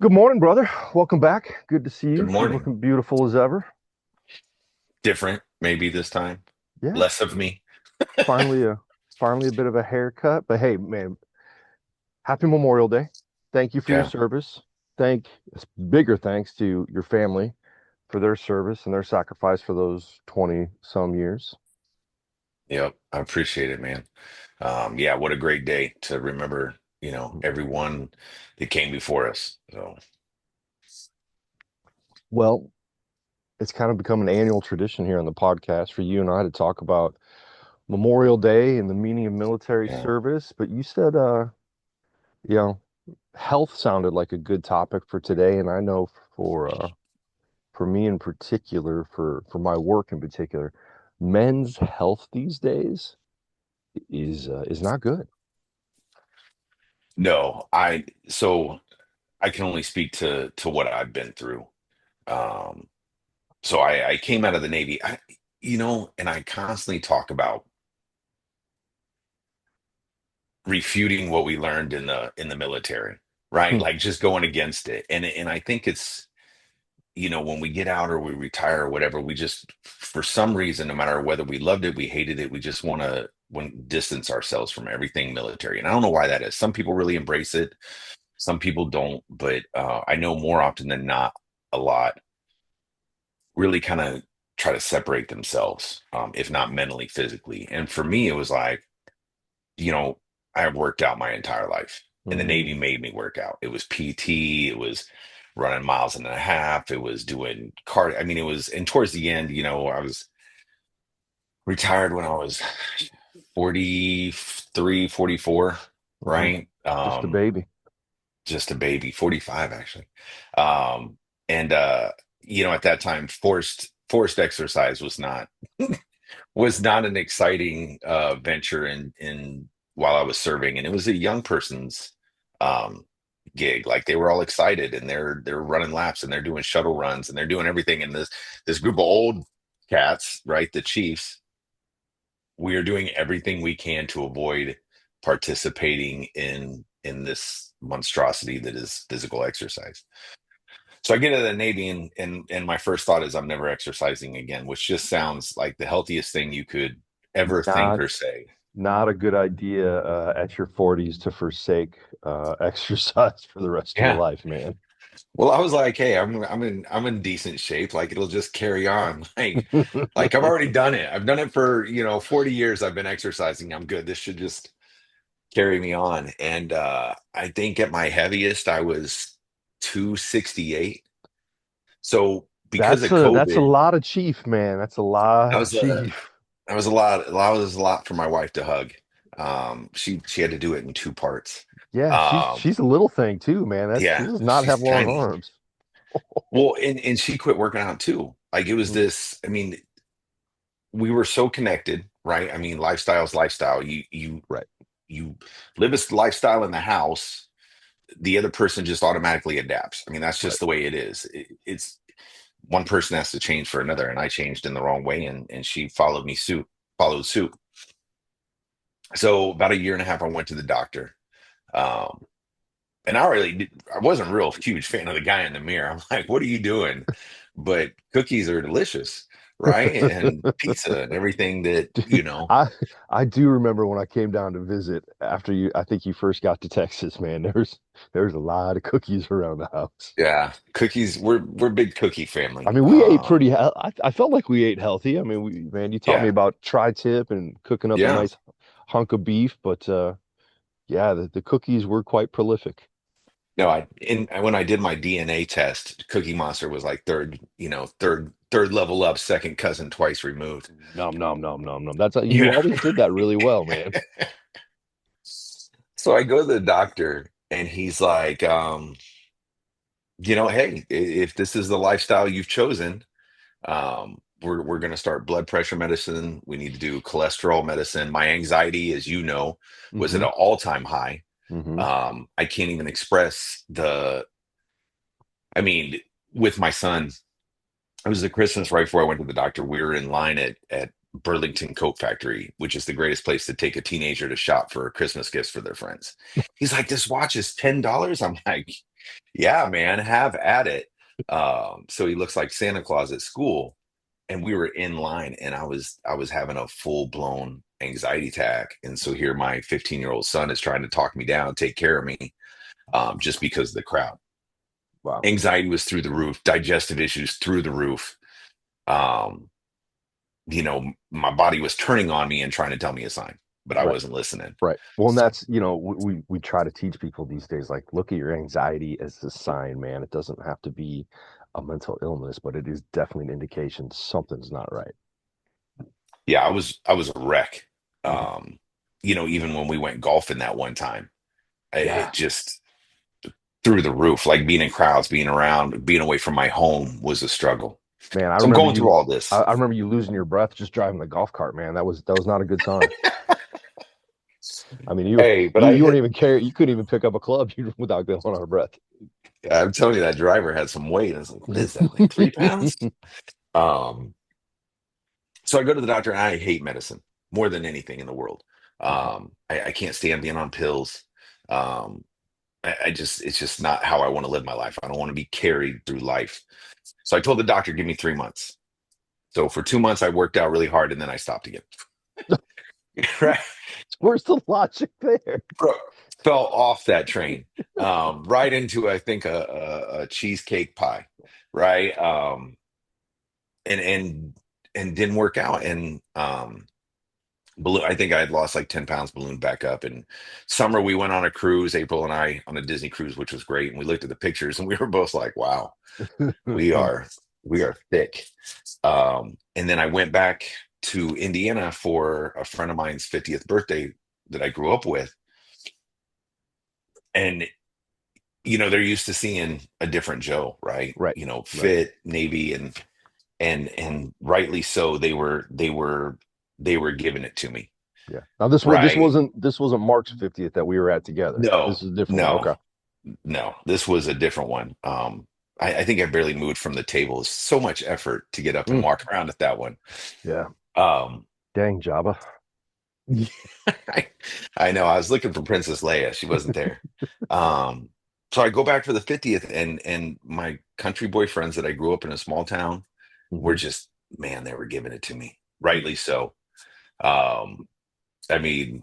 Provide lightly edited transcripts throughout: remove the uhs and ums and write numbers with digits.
Good morning, brother. Welcome back. Good to see Good you. You're morning. looking beautiful as ever. Different, maybe this time. Yeah, Less of me. finally a bit of a haircut. But hey, man, happy Memorial Day. Thank you for your Yeah. service. Thank Bigger thanks to your family for their service and their sacrifice for those 20 some years. Yep. I appreciate it, man. Yeah, what a great day to remember, everyone that came before us. So, Well, it's kind of become an annual tradition here on the podcast for you and I to talk about Memorial Day and the meaning of military yeah. service. But you said you know, health sounded like a good topic for today, and I know for me in particular, for my work in particular, men's health these days is not good. No, so I can only speak to what I've been through. Um, so I came out of the Navy, and I constantly talk about refuting what we learned in the military, right? Hmm. Like just going against it. And I think it's when we get out or we retire or whatever, we just, for some reason, no matter whether we loved it, we hated it, we just want to distance ourselves from everything military. And I don't know why that is. Some people really embrace it, some people don't. But I know more often than not, a lot really kind of try to separate themselves, if not mentally, physically. And for me, it was like, you know, I worked out my entire life, and the Mm. Navy made me work out. It was PT, it was running miles and a half, it was doing cardio. I mean, it was, and towards the end, I was retired when I was 43, 44, Hmm. right? Just a baby. Just a baby, 45 actually. Um, and at that time, forced exercise was not an exciting venture in while I was serving, and it was a young person's um, gig. Like they were all excited, and they're running laps, and they're doing shuttle runs, and they're doing everything. And this group of old cats, right, the chiefs, we are doing everything we can to avoid participating in this monstrosity that is physical exercise. So I get into the Navy, and my first thought is I'm never exercising again, which just sounds like the healthiest thing you could ever think Not or say. not a good idea at your 40s to forsake exercise for the rest of your Yeah. life, man. Well, I was like, hey, I'm in decent shape. Like it'll just carry on. Like I've already done it. I've done it for, 40 years. I've been exercising. I'm good. This should just carry me on. And I think at my heaviest I was 268. So because of That's a COVID, lot of chief, man. That's a lot that of was a chief. that was a lot. That was a lot for my wife to hug. She had to do it in two parts. Yeah, Um, she's a little thing too, man. That she yeah, does not she's have long tiny. arms. Well, and she quit working out too. Like it was Mm. this. I mean, we were so connected, right? I mean, lifestyle's lifestyle. Right, You live a lifestyle in the house, the other person just automatically adapts. I mean, that's right. just the way it is. It's one person has to change for another, and I changed in the wrong way, and she followed suit. So about a year and a half, I went to the doctor. Um, and I wasn't a real huge fan of the guy in the mirror. I'm like, what are you doing? But cookies are delicious, right? And pizza and everything that, I I do remember when I came down to visit after I think you first got to Texas, man. There's a lot of cookies around the house. yeah, cookies, we're a big cookie family. I mean, we ate pretty I felt like we ate healthy. I mean, man, you taught me Yeah, about tri-tip and cooking up a yeah. nice hunk of beef, but yeah, the cookies were quite prolific. No, when I did my DNA test, Cookie Monster was like third level up, second cousin twice removed. Nom nom nom nom nom. That's you Yeah. always did that really well, man. So I go to the doctor, and he's like, hey, if this is the lifestyle you've chosen, we're going to start blood pressure medicine. We need to do cholesterol medicine. My anxiety, as you know, was at Hmm. an all-time high. Hmm. I can't even express I mean, with my son, it was the Christmas right before I went to the doctor. We were in line at Burlington Coat Factory, which is the greatest place to take a teenager to shop for Christmas gifts for their friends. He's like, this watch is $10. I'm like, Yeah, man, have at it. So he looks like Santa Claus at school, and we were in line, and I was having a full blown anxiety attack, and so here my 15-year-old son is trying to talk me down, take care of me, just because of the crowd. Wow. Anxiety was through the roof, digestive issues through the roof. Um, my body was turning on me and trying to tell me a sign, but I Right. wasn't listening. Right. Well, and So, that's, we try to teach people these days, like, look at your anxiety as a sign, man. It doesn't have to be a mental illness, but it is definitely an indication something's not right. yeah, I was a wreck. Mhm. Um, even when we went golfing that one time, Yeah, it just through the roof. Like being in crowds, being around, being away from my home was a struggle. man. So I'm going through all this. I remember you losing your breath just driving the golf cart, man. That was not a good sign. I mean, Hey, but you I weren't hit. even carry, you couldn't even pick up a club without going out of breath. I'm telling you, that driver had some weight. I was like, what is that? Like 3 pounds? Um, so I go to the doctor, and I hate medicine more than anything in the world. I can't stand being on pills. Um, it's just not how I want to live my life. I don't want to be carried through life. So I told the doctor, give me 3 months. So for 2 months, I worked out really hard, and then I stopped again. Right. Where's the logic there? Bro, fell off that train, right into, I think, a cheesecake pie, right? And didn't work out. And I think I had lost like 10 pounds, ballooned back up. And summer, we went on a cruise, April and I, on a Disney cruise, which was great. And we looked at the pictures, and we were both like, wow, we are we are thick. And then I went back to Indiana for a friend of mine's 50th birthday that I grew up with. And they're used to seeing a different Joe, right? Right, right. Fit, Navy, and rightly so. They were giving it to me, Yeah. Now this was right? this wasn't Mark's 50th that we were at together. This No, is a different one. no, Okay. no. This was a different one. I think I barely moved from the table. It's so much effort to get up and Mm, walk around at that one. yeah. Um, Dang, Jabba. I, I know. I was looking for Princess Leia. She wasn't there. Um, so I go back for the 50th, and my country boyfriends that I grew up in a small town were Hmm. just, man, they were giving it to me. Rightly so. Um, I mean,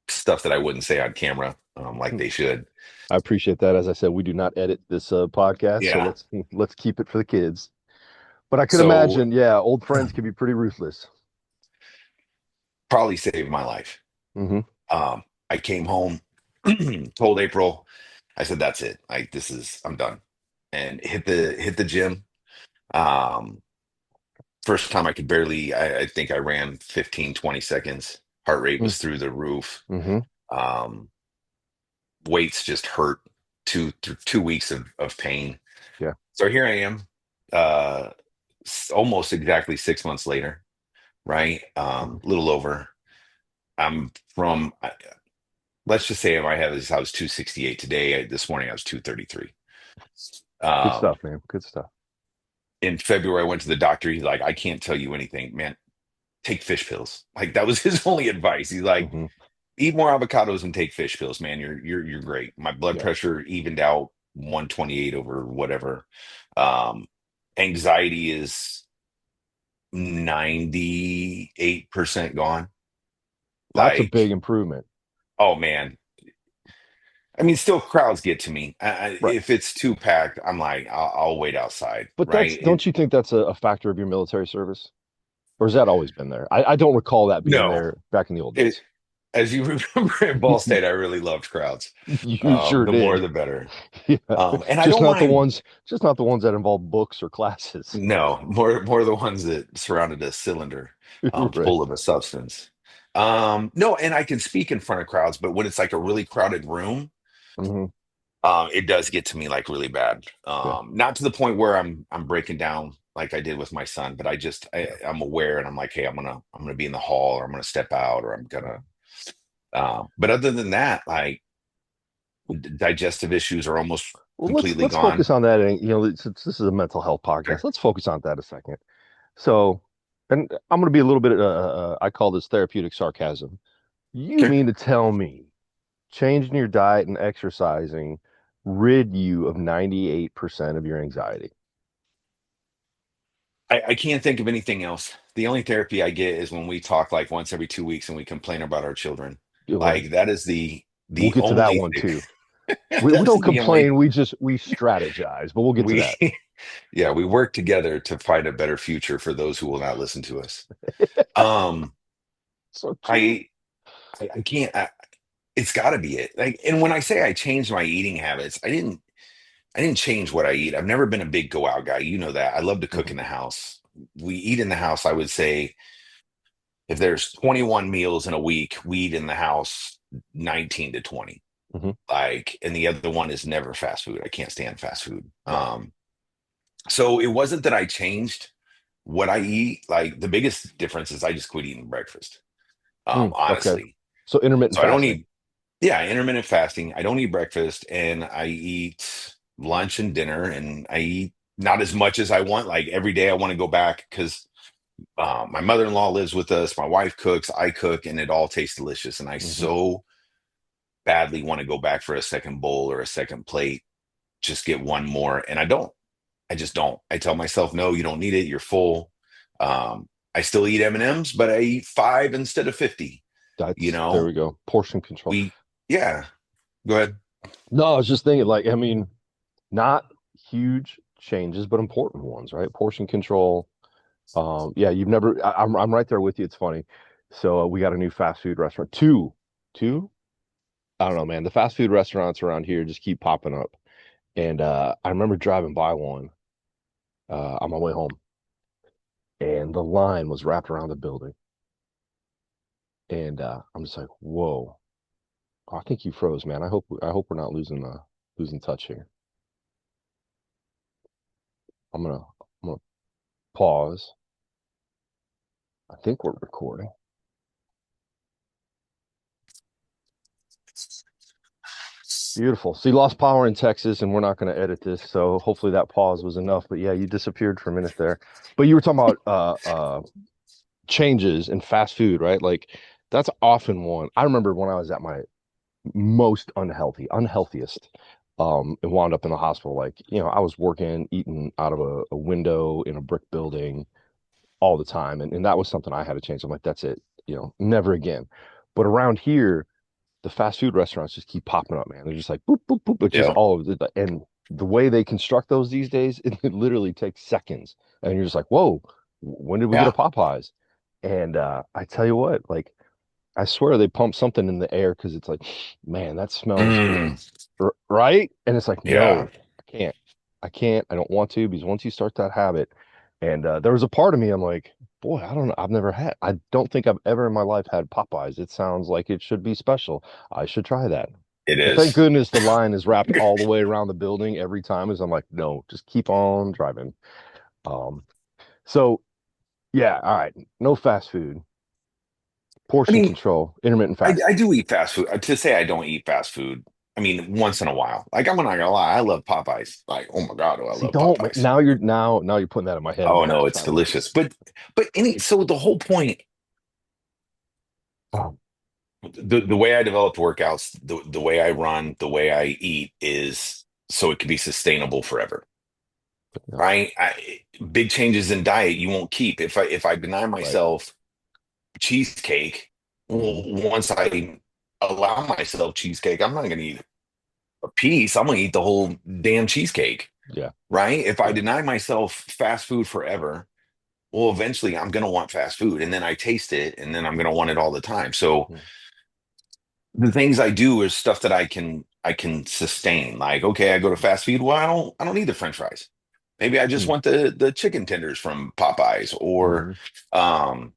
stuff that I wouldn't say on camera, like they should. I appreciate that. As I said, we do not edit this podcast, so Yeah. let's keep it for the kids. But I could So imagine, yeah, old friends can be pretty ruthless. probably saved my life. Hmm. I came home, told April, I said, that's it. I'm done. And hit the gym. Um, First time I could barely, I think I ran 15, 20 seconds. Heart rate was through the roof. Hmm. Um, Weights just hurt. 2 weeks of pain. Yeah. So here I am, uh, almost exactly 6 months later, right? Mhm. Little over. I'm from, let's just say, if I was 268 today. This morning I was 233. Good Um, stuff, man. Good stuff. in February, I went to the doctor. He's like, I can't tell you anything, man. Take fish pills. Like that was his only advice. He's like, Hmm. eat more avocados and take fish pills, man. You're great. My blood Yeah. pressure evened out 128 over whatever. Um, Anxiety is 98% gone. That's a big Like, improvement. oh man. I mean, still crowds get to me. Right. If it's too packed, I'm like, I'll wait outside, But right? don't you think that's a factor of your military service? Or has that always been there? I don't recall that being No, there back in the old it, days. as you remember in Ball State, I really loved crowds. You sure The more, did. the better. Yeah. And I don't mind. Just not the ones that involve books or classes. No, more the ones that surrounded a cylinder, Right. full of a substance. No, and I can speak in front of crowds, but when it's like a really crowded room, Hmm. it does get to me like really bad. Yeah. Not to the point where I'm breaking down like I did with my son, but Yeah. I'm aware, and I'm like, hey, I'm gonna be in the hall, or I'm gonna step out, or I'm gonna. But other than that, like digestive issues are almost Well, completely let's focus gone. on that. And, since this is a mental health podcast, Sure. let's focus on that a second. So, and I'm going to be a little bit, I call this therapeutic sarcasm. You Okay. mean to tell me changing your diet and exercising rid you of 98% of your anxiety. I can't think of anything else. The only therapy I get is when we talk like once every 2 weeks and we complain about our children. Well, Like that is we'll the get to that only one too. We that's don't the complain, only we strategize, but we'll get to we that. yeah, we work together to find a better future for those who will not listen to us. Um, So true. I I can't it's got to be it. Like, and when I say I changed my eating habits, I didn't change what I eat. I've never been a big go out guy. You know that. I love to cook Hmm. in the house. We eat in the house, I would say if there's 21 meals in a week, we eat in the house 19 to 20. Hmm. Like, and the other one is never fast food. I can't stand fast food. Right. So it wasn't that I changed what I eat. Like the biggest difference is I just quit eating breakfast. Okay. Honestly. So intermittent So I don't fasting. eat, yeah, intermittent fasting. I don't eat breakfast and I eat lunch and dinner and I eat not as much as I want. Like every day I want to go back because my mother-in-law lives with us. My wife cooks, I cook, and it all tastes delicious. And I Hmm. so badly want to go back for a second bowl or a second plate, just get one more. And I don't. I just don't. I tell myself, no, you don't need it. You're full. I still eat M&Ms, but I eat five instead of 50. You There know, we go. Portion control. we, yeah, go ahead. No, I was just thinking, like, I mean, not huge changes, but important ones, right? Portion control. Yeah, you've never. I'm right there with you. It's funny. So we got a new fast food restaurant. Two. I don't know, man. The fast food restaurants around here just keep popping up. And I remember driving by one on my way home, and the line was wrapped around the building. And I'm just like, whoa. I think you froze, man. I hope we're not losing touch here. I'm gonna pause. I think we're recording. Beautiful. So you lost power in Texas, and we're not going to edit this, so hopefully that pause was enough. But yeah, you disappeared for a minute there. But you were talking about changes in fast food, right? Like that's often one. I remember when I was at my most unhealthiest, and wound up in the hospital. Like, I was working, eating out of a window in a brick building all the time. And that was something I had to change. I'm like, that's it, never again. But around here, the fast food restaurants just keep popping up, man. They're just like boop, boop, boop. It's just Yeah. all of it. And the way they construct those these days, it literally takes seconds. And you're just like, whoa, when did we get a Yeah. Popeyes? And I tell you what, like, I swear they pump something in the air because it's like, man, that smells good. Mm, Right? And it's like, yeah. no, I can't. I can't. I don't want to because once you start that habit, and there was a part of me, I'm like, boy, I don't know. I don't think I've ever in my life had Popeyes. It sounds like it should be special. I should try that. It And thank is. goodness the line is wrapped all the way around the building every time. As I'm like, no, just keep on driving. Um, so yeah, all right, no fast food, I portion mean, control, intermittent fasting. I do eat fast food. To say I don't eat fast food, I mean, once in a while. Like I'm not gonna lie, I love Popeyes. Like, oh my God, do I See, love don't Popeyes? now you're putting that in my head. I'm Oh gonna have no, to it's try one. delicious. But any so the whole point, Oh, the way I developed workouts, the way I run, the way I eat is so it can be sustainable forever. yeah, Right? Big changes in diet you won't keep. If I deny right. myself cheesecake, Hmm. once I allow myself cheesecake, I'm not going to eat a piece. I'm going to eat the whole damn cheesecake, Yeah, right? If I yeah. deny myself fast food forever, well, eventually I'm going to want fast food, and then I taste it, and then I'm going to want it all the time. So Mhm. the things I do is stuff that I can sustain. Like, okay, I go to fast food. Well, I don't need the French fries. Maybe I just Hmm. want the chicken tenders from Popeyes, or Hmm. um,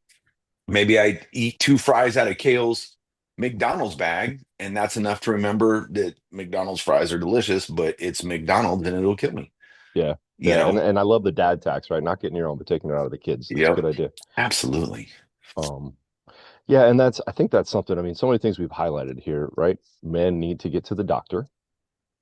maybe I eat two fries out of Kale's McDonald's bag, and that's enough to remember that McDonald's fries are delicious, but it's McDonald's and it'll kill me. Yeah, You yeah. And know? and I love the dad tax, right? Not getting your own, but taking it out of the kids. That's a good Yep. idea. Absolutely. Um, yeah, and I think that's something. I mean, so many things we've highlighted here, right? Men need to get to the doctor.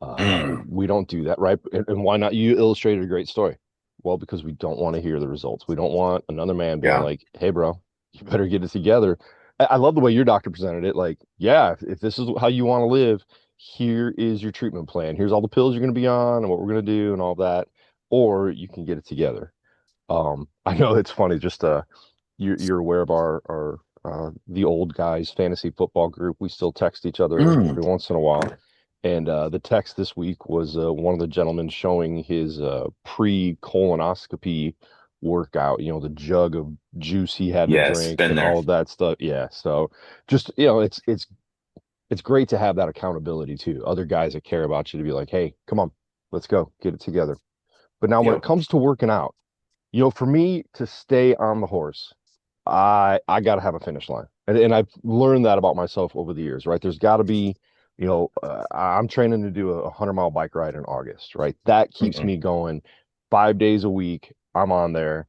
Mm, We don't do that, right? And why not? You illustrated a great story. Well, because we don't want to hear the results. We don't want another man being yeah. like, "Hey, bro, you better get it together." I love the way your doctor presented it. Like, yeah, if this is how you want to live, here is your treatment plan. Here's all the pills you're going to be on and what we're going to do and all that. Or you can get it together. I know it's funny, just you're aware of our the old guys fantasy football group. We still text each other Mm, every once in a while. And the text this week was one of the gentlemen showing his pre-colonoscopy workout, the jug of juice he had to yes, drink been and there. all of that stuff. Yeah. So just, it's great to have that accountability too. Other guys that care about you to be like, hey, come on, let's go, get it together. But now when it Yep. comes to working out, for me to stay on the horse, I got to have a finish line. And I've learned that about myself over the years, right? There's got to be, I'm training to do a 100-mile bike ride in August, right? That keeps Mm-mm. me going 5 days a week. I'm on there.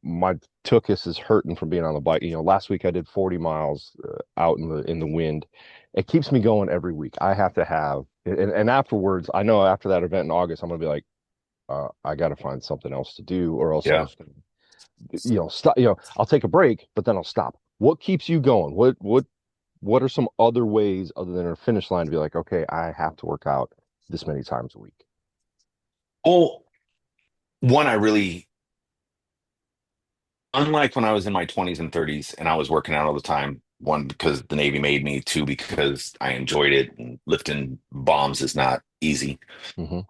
My tuchus is hurting from being on the bike. Last week I did 40 miles out in the wind. It keeps me going every week. I have to have, and afterwards, I know after that event in August, I'm gonna be like, I got to find something else to do, or else I'm Yeah. just gonna stop. I'll take a break, but then I'll stop. What keeps you going? What are some other ways other than a finish line to be like, okay, I have to work out this many times a week? Well, one, I really, unlike when I was in my 20s and 30s and I was working out all the time, one, because the Navy made me, two, because I enjoyed it and lifting bombs is not easy. Hmm.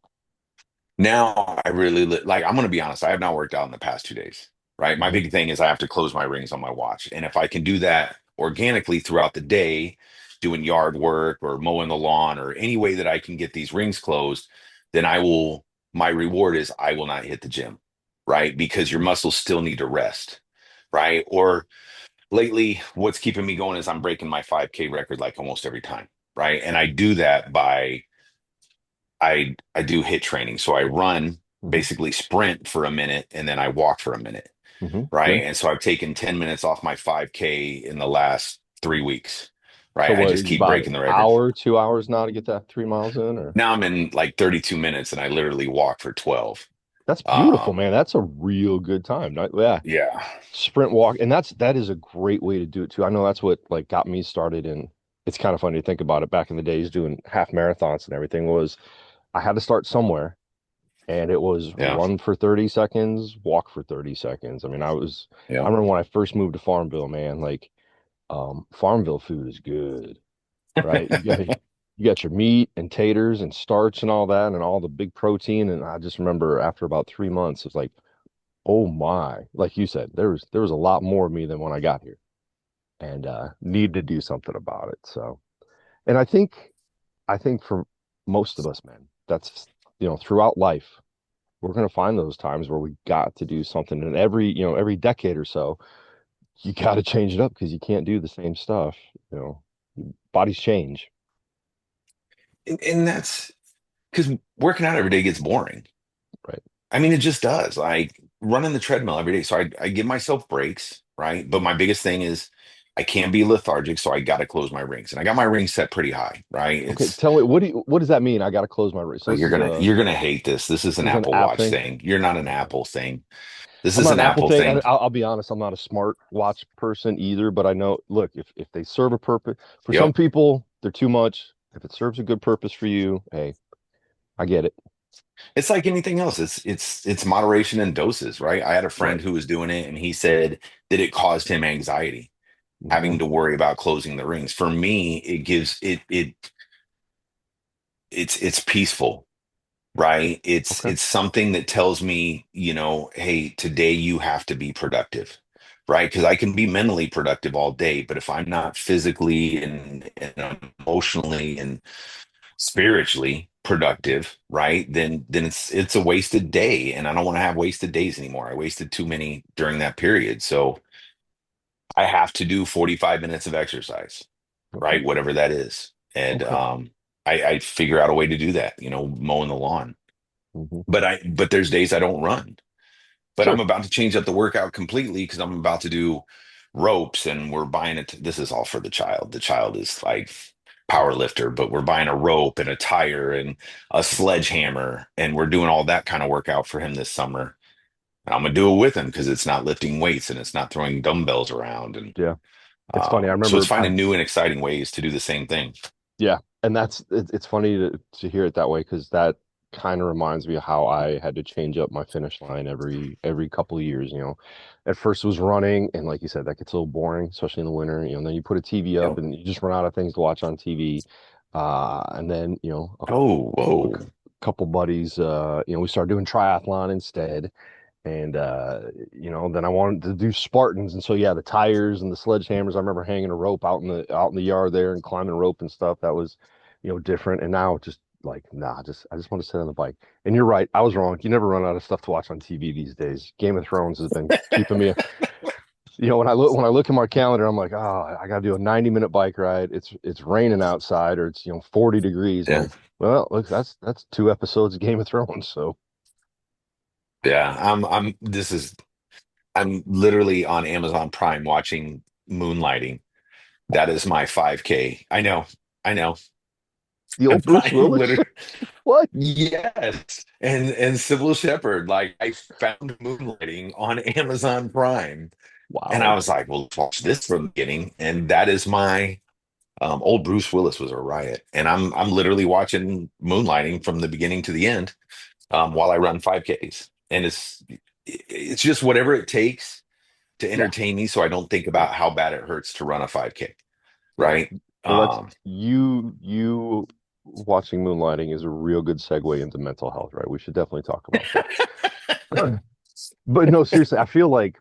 Now I really like, I'm going to be honest, I have not worked out in the past 2 days, right? My Hmm. big thing is I have to close my rings on my watch. And if I can do that organically throughout the day, doing yard work or mowing the lawn or any way that I can get these rings closed, then my reward is I will not hit the gym, right? Because your muscles still need to rest, right? Or lately, what's keeping me going is I'm breaking my 5K record like almost every time, right? And I do that by I do hit training. So I run, Hmm. basically sprint for a minute, and then I walk for a minute, Hmm. right? Good. And so I've taken 10 minutes off my 5K in the last 3 weeks, So right? I what just is keep about an breaking the record. hour, 2 hours now to get that 3 miles in, or Now I'm in like 32 minutes and I literally walk for 12. that's beautiful, Um, man. That's a real good time. Yeah, yeah, sprint walk, and that is a great way to do it too. I know that's what like got me started, and it's kind of funny to think about it. Back in the days doing half marathons and everything was I had to start somewhere, and it was yeah, run for 30 seconds, walk for 30 seconds. I mean, I yeah. remember when I first moved to Farmville, man, like Farmville food is good, right? You got your meat and taters and starch and all that and all the big protein. And I just remember after about 3 months, it's like, oh my, like you said, there was a lot more of me than when I got here, and need to do something about it. So, and I think for most of us, man, that's throughout life, we're going to find those times where we got to do something. And every decade or so, you got to change it up because you can't do the same stuff. You know, bodies change. And that's because working out every day gets boring. Right. I mean, it just does. Like running the treadmill every day. So I give myself breaks, right? But my biggest thing is I can't be lethargic, so I got to close my rings. And I got my rings set pretty high, right? Okay. It's Tell me, what does that mean? I got to close my wrist. So like this is a you're gonna hate this. This is an this is an Apple app Watch thing. thing. You're not an Okay. Apple thing. This I'm is not an an Apple Apple thing, and thing. I'll be honest, I'm not a smart watch person either. But I know, look, if they serve a purpose for some Yep. people, they're too much. If it serves a good purpose for you, hey, I get it. It's like anything else. It's moderation and doses, right? I had a friend Right. who was doing it and he said that it caused him anxiety Hmm. having to worry about closing the rings. For me, it gives it's peaceful, right? Okay. It's something that tells me, hey, today you have to be productive, right? Because I can be mentally productive all day, but if I'm not physically and emotionally and spiritually productive, right? Then it's a wasted day, and I don't want to have wasted days anymore. I wasted too many during that period, so I have to do 45 minutes of exercise, Okay. right? Whatever that is, and Okay. I figure out a way to do that, mowing the lawn. Hmm. But there's days I don't run. But I'm Sure. about to change up the workout completely because I'm about to do ropes and we're buying it. This is all for the child. The child is like power lifter, but we're buying a rope and a tire and a sledgehammer and we're doing all that kind of workout for him this summer. And I'm gonna do it with him because it's not lifting weights and it's not throwing dumbbells around. And Yeah. It's funny. I so it's remember finding new and exciting ways to do the same thing. yeah. and it's funny to hear it that way because that kind of reminds me of how I had to change up my finish line every couple of years. At first it was running, and like you said, that gets a little boring, especially in the winter. And then you put a TV up, Yep. and you just run out of things to watch on TV. And then Oh, a whoa. couple buddies, we started doing triathlon instead. And then I wanted to do Spartans, and so yeah, the tires and the sledgehammers. I remember hanging a rope out in the yard there and climbing rope and stuff. That was, different. And now just like, nah, just I just want to sit on the bike. And you're right, I was wrong. You never run out of stuff to watch on TV these days. Game of Thrones has been keeping me. When I look at my calendar, I'm like, oh, I got to do a 90-minute bike ride. It's raining outside, or it's 40 degrees. Yeah. Like, well, look, that's 2 episodes of Game of Thrones. So Yeah. I'm literally on Amazon Prime watching Moonlighting. That is my 5K. I know. I know. the old Bruce I'm Willis. literally What? yes. And Sybil Shepherd, like I found Moonlighting on Amazon Prime. And I Wow. was like, well, let's watch this from the beginning. And that is my old Bruce Willis was a riot. And I'm literally watching Moonlighting from the beginning to the end while I run 5Ks. And it's just whatever it takes to Yeah. entertain me so I don't think about how bad it hurts to run a 5K. Yeah. Right. Well, that's Um, you watching Moonlighting is a real good segue into mental health, right? We should definitely talk about that. But no, seriously, I feel like,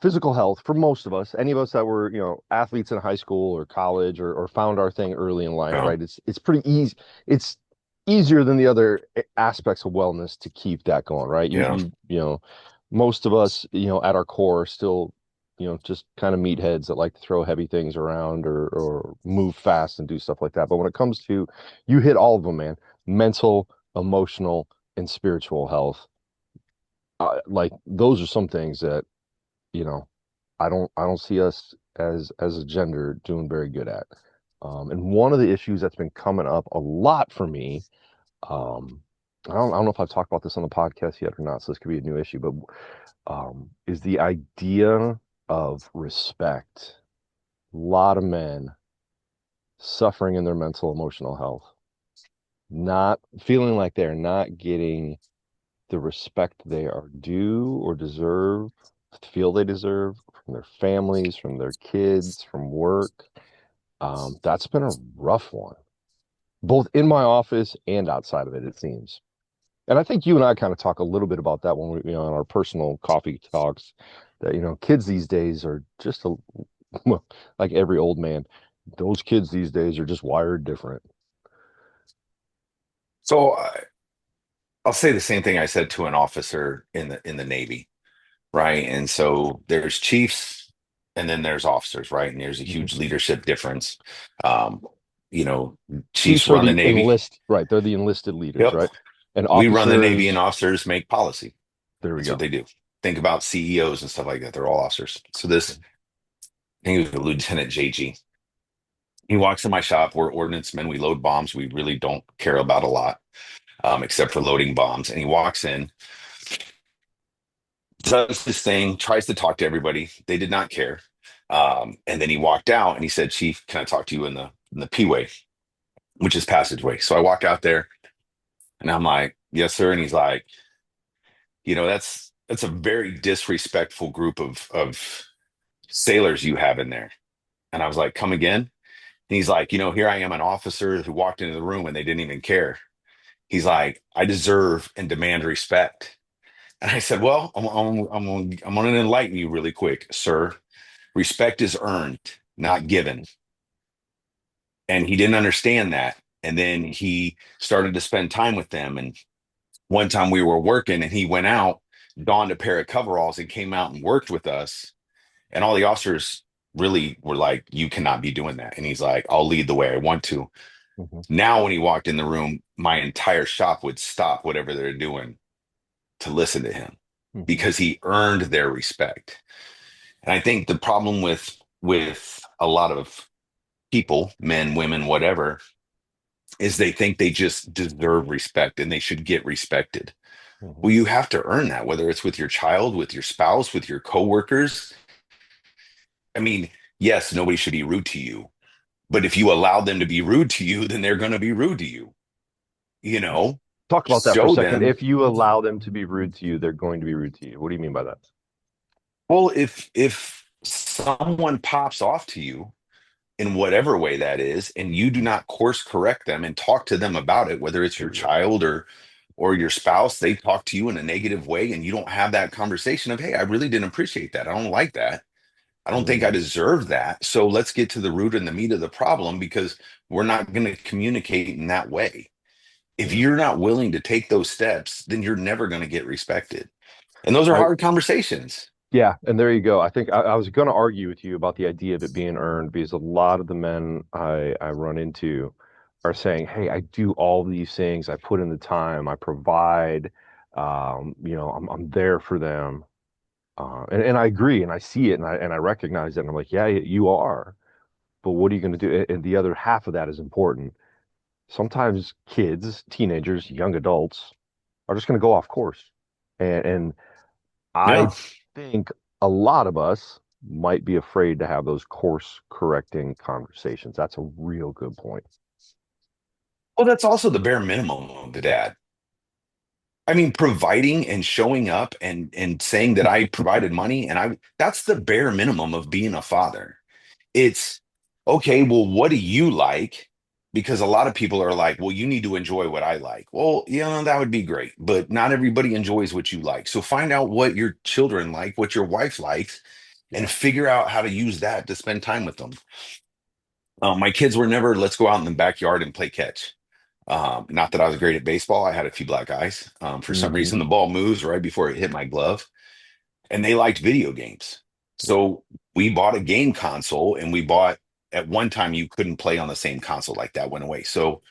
physical health for most of us, any of us that were, athletes in high school or college or found our thing early in life, well, right? It's pretty easy. It's easier than the other aspects of wellness to keep that going, right? yeah. Most of us, at our core, are still, just kind of meatheads that like to throw heavy things around or move fast and do stuff like that. But when it comes to, you hit all of them, man, mental, emotional, and spiritual health. Like those are some things that you know, I don't see us as a gender doing very good at. And one of the issues that's been coming up a lot for me, I don't know if I've talked about this on the podcast yet or not, so this could be a new issue, but is the idea of respect. A lot of men suffering in their mental emotional health, not feeling like they're not getting the respect they are due or deserve, feel they deserve from their families, from their kids, from work. That's been a rough one, both in my office and outside of it, it seems. And I think you and I kind of talk a little bit about that when we, in our personal coffee talks, that, kids these days are just well, like every old man, those kids these days are just wired different. So I'll say the same thing I said to an officer in the Navy, right? And so there's chiefs and then there's officers, right? And there's a Mhm. huge leadership difference. Um, you know, chiefs Chiefs are run the the Navy. right? They're the enlisted leaders, Yep. right? And We run the Navy and officers, officers make policy. there we That's what go. they do. Think about CEOs and stuff like that. They're all officers. So this, I think it was Lieutenant JG. He walks in my shop. We're ordnance men. We load bombs. We really don't care about a lot, except for loading bombs. And he walks in, does this thing, tries to talk to everybody. They did not care. And then he walked out and he said, Chief, can I talk to you in the P-way, which is passageway? So I walk out there and I'm like, yes, sir. And he's like, that's a very disrespectful group of sailors you have in there. And I was like, come again? And he's like, here I am, an officer who walked into the room and they didn't even care. He's like, I deserve and demand respect. And I said, well, I'm going to enlighten you really quick, sir. Respect is earned, not given. And he didn't understand that. And then he started to spend time with them. And one time we were working and he went out, donned a pair of coveralls and came out and worked with us. And all the officers really were like, you cannot be doing that. And he's like, I'll lead the way I want to. Hmm. Now, when he walked in the room, my entire shop would stop whatever they're doing to listen to him Hmm. because he earned their respect. And I think the problem with a lot of people, men, women, whatever, is they think they just deserve respect and they should get respected. Hmm. Well, you have to earn that, whether it's with your child, with your spouse, with your coworkers. I mean, yes, nobody should be rude to you, But if you allow them to be rude to you, then they're going to be rude to you. You know, Talk about that for a show second. them. If you allow them to be rude to you, they're going to be rude to you. What do you mean by that? Well, if someone pops off to you in whatever way that is, and you do not course correct them and talk to them about it, whether it's There your we go. child or your spouse, they talk to you in a negative way, and you don't have that conversation of, hey, I really didn't appreciate that. I don't like that. I don't think I Mm, deserve that. So let's get to the root and the meat of the problem because we're not going to communicate in that way. If yeah. you're not willing to take those steps, then you're never going to get respected. And those are I hard conversations. Yeah, and there you go. I think I was going to argue with you about the idea of it being earned because a lot of the men I run into are saying, "Hey, I do all these things. I put in the time. I provide. I'm there for them." And I agree, and I see it, and I recognize it, and I'm like, "Yeah, you are." But what are you going to do? And the other half of that is important. Sometimes kids, teenagers, young adults are just going to go off course, and I Yeah. think a lot of us might be afraid to have those course correcting conversations. That's a real good point. Well, that's also the bare minimum of the dad. I mean, providing and showing up and saying that I provided money and I that's the bare minimum of being a father. It's okay, well, what do you like? Because a lot of people are like, well, you need to enjoy what I like. Well, yeah, that would be great, but not everybody enjoys what you like. So find out what your children like, what your wife likes, and Yeah. figure out how to use that to spend time with them. My kids were never, let's go out in the backyard and play catch. Not that I was great at baseball. I had a few black eyes. For some Hmm. reason, the ball moves right before it hit my glove, and they liked video games. Yeah. So we bought a game console, and we bought at one time you couldn't play on the same console, like that went away. So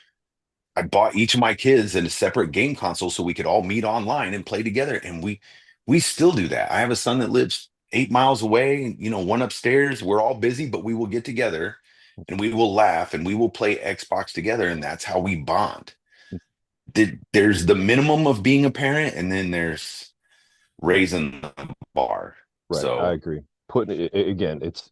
I bought each of my kids in a separate game console so we could all meet online and play together. And we still do that. I have a son that lives 8 miles away, one upstairs. We're all busy, but we will get together and we will laugh and we will play Xbox together, and that's how we bond. There's the minimum of being a parent, and then there's raising the bar. Right. I So agree. Putting it again, it's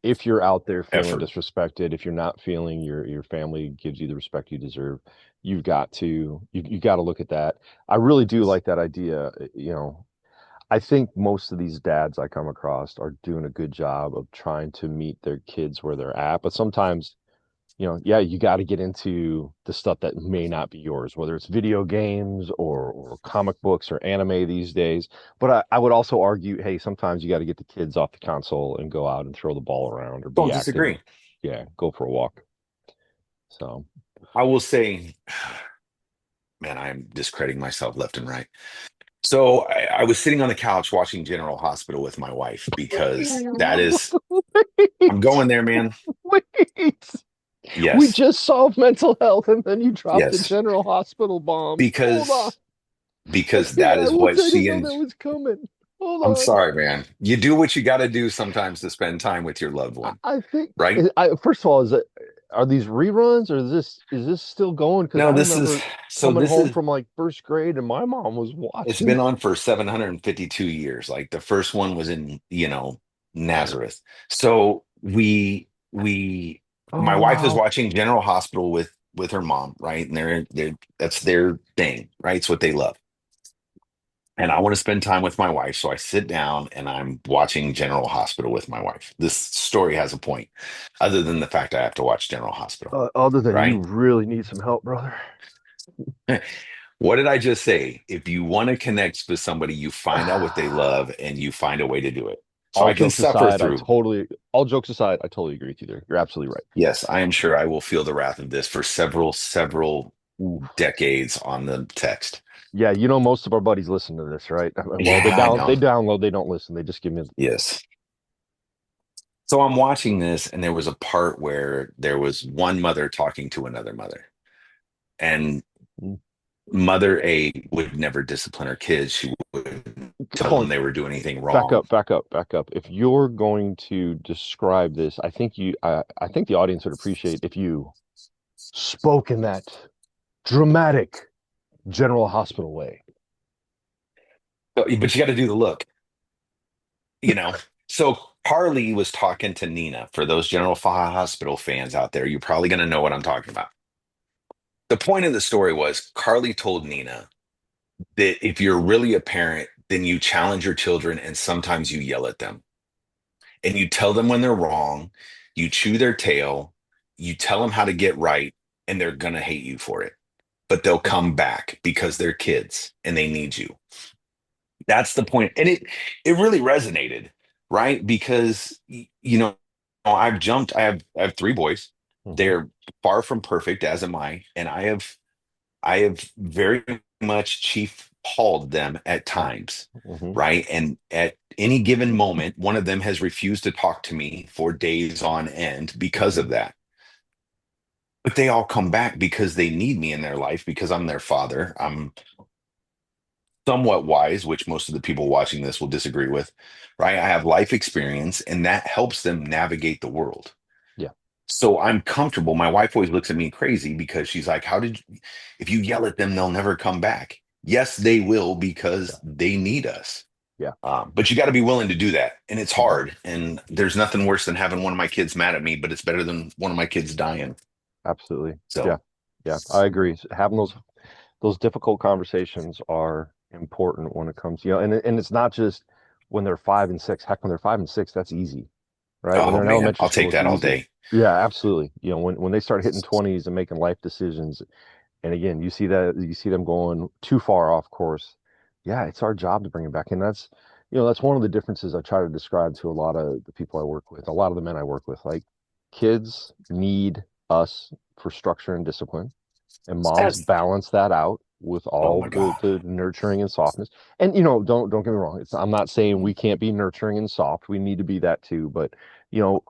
if you're out there feeling effort. disrespected, if you're not feeling your family gives you the respect you deserve, you got to look at that. I really do like that idea. I think most of these dads I come across are doing a good job of trying to meet their kids where they're at, but sometimes yeah, you got to get into the stuff that may not be yours, whether it's video games or comic books or anime these days. But I would also argue, hey, sometimes you got to get the kids off the console and go out and throw the ball around or be Don't active. disagree. Yeah, go for a walk. So, I will say, man, I am discrediting myself left and right. So I was sitting on the couch watching General Hospital with my wife because that is, I'm wait, going there, man. wait. We Yes, just solved mental health and then you dropped the yes, General Hospital bomb. Hold on. because I because can't, that is what I didn't she know and that was coming. Hold I'm on. sorry, man. You do what you got to do sometimes to spend time with your loved one, I think right? first of all, are these reruns or is this still going? Because No, I this is remember so coming this home is from like first grade and my mom was it's watching. been on for 752 years. Like the first one was in, Right. Nazareth. So we my Oh wife is wow. watching General Hospital with her mom, right? And they're that's their thing, right? It's what they love. And I want to spend time with my wife, so I sit down and I'm watching General Hospital with my wife. This story has a point, other than the fact I have to watch General Hospital, Other than you right? really need some help, brother. What did I just say? If you want to connect with somebody, you find out what they love and you find a way to do it. So All I can jokes suffer aside, through. all jokes aside, I totally agree with you there. You're absolutely right. Yes, I am sure I will feel the wrath of this for several Oof. decades on the text. Yeah, most of our buddies listen to this, right? Well, Yeah, I they know. download, they don't listen. They just give me Yes. So I'm watching this, and there was a part where there was one mother talking to another mother, and the Mother A would never discipline her kids. She would tell hold them on. they were doing anything Back wrong. up, back up, back up. If you're going to describe this, I think the audience would appreciate if you spoke in that dramatic General Hospital way. But you got to do the look. So Carly was talking to Nina. For those Hospital fans out there, you're probably going to know what I'm talking about. The point of the story was Carly told Nina that if you're really a parent, then you challenge your children and sometimes you yell at them and you tell them when they're wrong, you chew their tail, you tell them how to get right, and they're going to hate you for it. But they'll come back because they're kids and they need you. That's the point. And it really resonated, right? Because I have three boys. Hmm. They're far from perfect, as am I, and I have very much chief hauled them at times, Hmm. right? And at any given moment, one of them has refused to talk to me for days on end because Hmm. of that. But they all come back because they need me in their life because I'm their father. I'm somewhat wise, which most of the people watching this will disagree with, right? I have life experience and that helps them navigate the world. Yeah. So I'm comfortable. My wife always looks at me crazy because she's like, if you yell at them, they'll never come back. Yes, they will Yeah. because they need us. Yeah. But you got to be willing to do that. And it's Hmm. hard. And there's nothing worse than having one of my kids mad at me, but it's better than one of my kids dying. Absolutely. Yeah. So, Yeah. I agree. Having those difficult conversations are important when it comes, and it's not just when they're 5 and 6. Heck, when they're 5 and 6, that's easy, right? When oh they're in man, elementary I'll school, take it's that all easy. day. Yeah, absolutely. When they start hitting 20s and making life decisions, and again, you see them going too far off course. Yeah, it's our job to bring it back. And that's one of the differences I try to describe to a lot of the people I work with, a lot of the men I work with. Like, kids need us for structure and discipline, and moms That's, balance that out with oh all my the God. the nurturing and softness. And don't get me wrong. I'm not saying we can't be nurturing and soft. We need to be that too. But you know,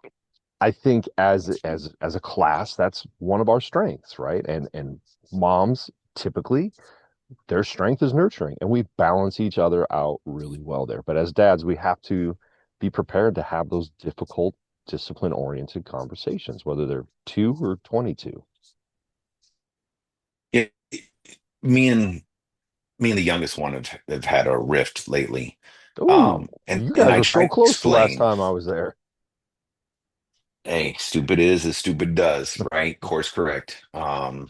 I think as a class, that's one of our strengths, right? And moms typically their strength is nurturing, and we balance each other out really well there. But as dads, we have to be prepared to have those difficult, discipline-oriented conversations, whether they're 2 or 22. Yeah, me and me and the youngest one have had a rift lately. Oh, And you and guys I were try so to close the last explain, time I was there. hey, stupid is as stupid does, right? Course correct. And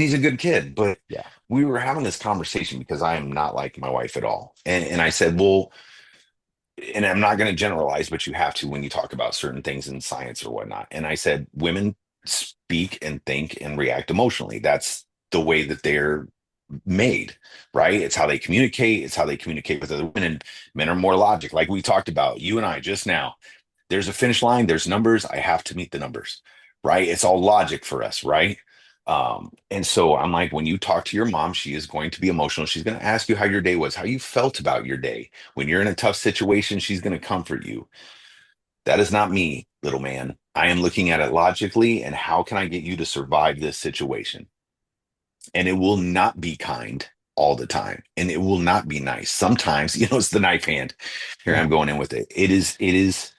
he's a good kid, but Yeah. we were having this conversation because I am not like my wife at all. And I said, well, and I'm not going to generalize, but you have to when you talk about certain things in science or whatnot. And I said, women speak and think and react emotionally. That's the way that they're made, right? It's how they communicate. It's how they communicate with other women. And men are more logic, like we talked about, you and I just now. There's a finish line, there's numbers. I have to meet the numbers, right? It's all logic for us, right? And so I'm like, when you talk to your mom, she is going to be emotional. She's going to ask you how your day was, how you felt about your day. When you're in a tough situation, she's going to comfort you. That is not me, little man. I am looking at it logically and how can I get you to survive this situation? And it will not be kind all the time. And it will not be nice. Sometimes, it's the knife hand. Here I'm Mhm. going in with it. It is.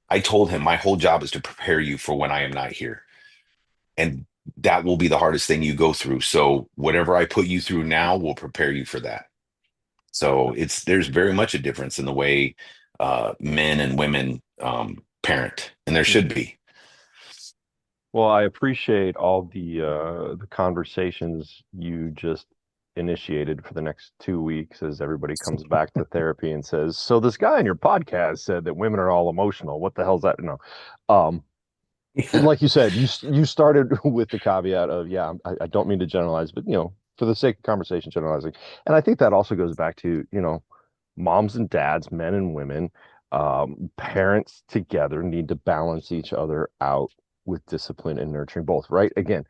I told him my whole job is to prepare you for when I am not here. And that will be the hardest thing you go through. So whatever I put you through now will prepare you for that. So there's very much a difference in the way men and women parent, and there should Mhm. be. Well, I appreciate all the conversations you just initiated for the next 2 weeks as everybody comes back to therapy and says, "So this guy on your podcast said that women are all emotional. What the hell's that?" No. Um, and Yeah. like you said, you started with the caveat of, yeah, I don't mean to generalize, but for the sake of conversation, generalizing. And I think that also goes back to, moms and dads, men and women, parents together need to balance each other out with discipline and nurturing both, right? Again,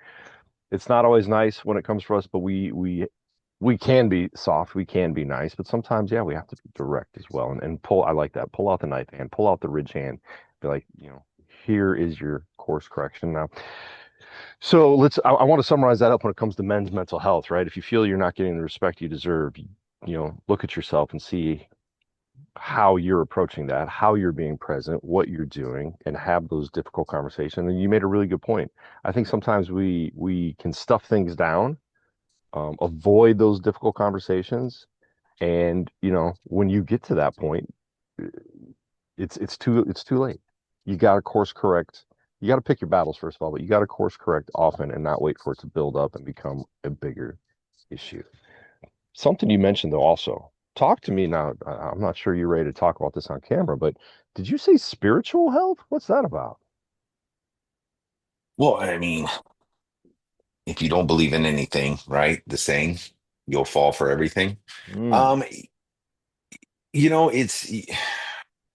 it's not always nice when it comes for us, but we can be soft, we can be nice, but sometimes, yeah, we have to be direct as well. And pull, I like that. Pull out the knife hand, pull out the ridge hand, be like, here is your course correction now. So I want to summarize that up when it comes to men's mental health, right? If you feel you're not getting the respect you deserve, look at yourself and see how you're approaching that, how you're being present, what you're doing, and have those difficult conversations. And you made a really good point. I think sometimes we can stuff things down, avoid those difficult conversations, and when you get to that point, It's too late. You got to course correct. You got to pick your battles first of all, but you got to course correct often and not wait for it to build up and become a bigger issue. Something you mentioned though also. Talk to me now. I'm not sure you're ready to talk about this on camera, but did you say spiritual health? What's that about? Well, I mean, if you don't believe in anything, right? The saying, you'll fall for everything. Mm, Um, it's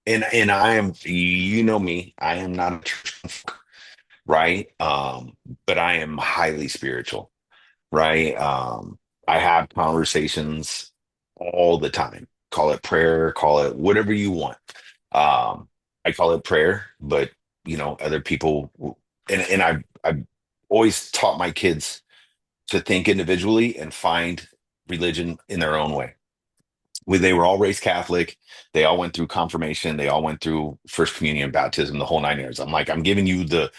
and I am, you know me, I am not a church, right? But I am highly spiritual, right? I have conversations all the time. Call it prayer, call it whatever you want. Um, I call it prayer, but other people, and I've always taught my kids to think individually and find religion in their own way. They were all raised Catholic. They all went through confirmation. They all went through first communion, baptism, the whole 9 years. I'm like, I'm giving you the